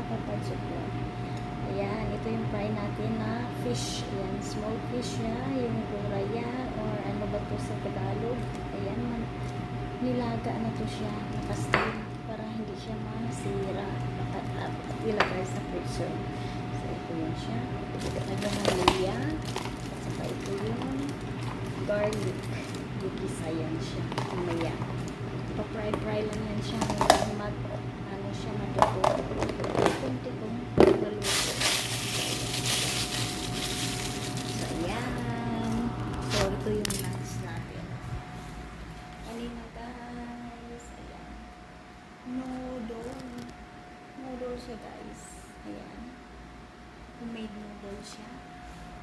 nakapansok ko. Ayan, ito yung fry natin na fish. Ayan, small fish siya, yung guraya, or ano ba to sa Tagalog. Ayan, nilaga na to siya, nakastil, para hindi siya masira. Ilagay sa freezer. So, ito yun siya. Lagyan ng luya. At saka ito yung garlic. Gigisa yan siya. Mamaya. Pa-fry lang yan siya. Hanggang ano siya, madugo. Kunti kong naluto. So, ayan. So, ito yung lunch natin. Kanina guys. Ayan. Noodle siya guys. Ayan. Homemade noodle siya.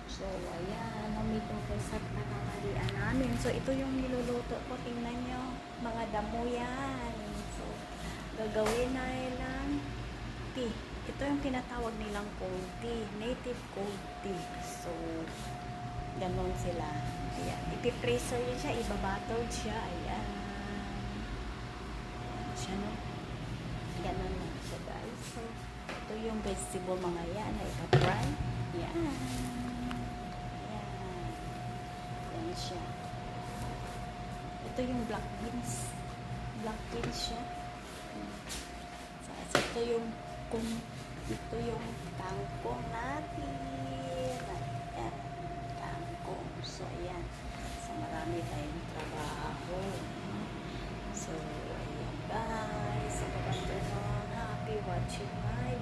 So, ayan. Homemade noodle sa panangalian namin. So, ito yung niluluto ko. Tingnan nyo. Mga damo yan. So, gagawin na lang tea. Ito yung tinatawag nilang cold tea. Native cold tea. So, ganon sila. Ayan. Ipipreso yun siya. Ibabattled siya. Ayan. Ayan siya, no? Ganon lang siya, guys. So, ito yung vegetable mga yan na ipapry. Ayan. Ayan. Ayan siya. Ito yung black beans. Black beans siya. So, ito yung kangkong natin. Ayan. Kangkong. So, ayan. So, marami tayong trabaho. So, ayan guys. So, happy watching my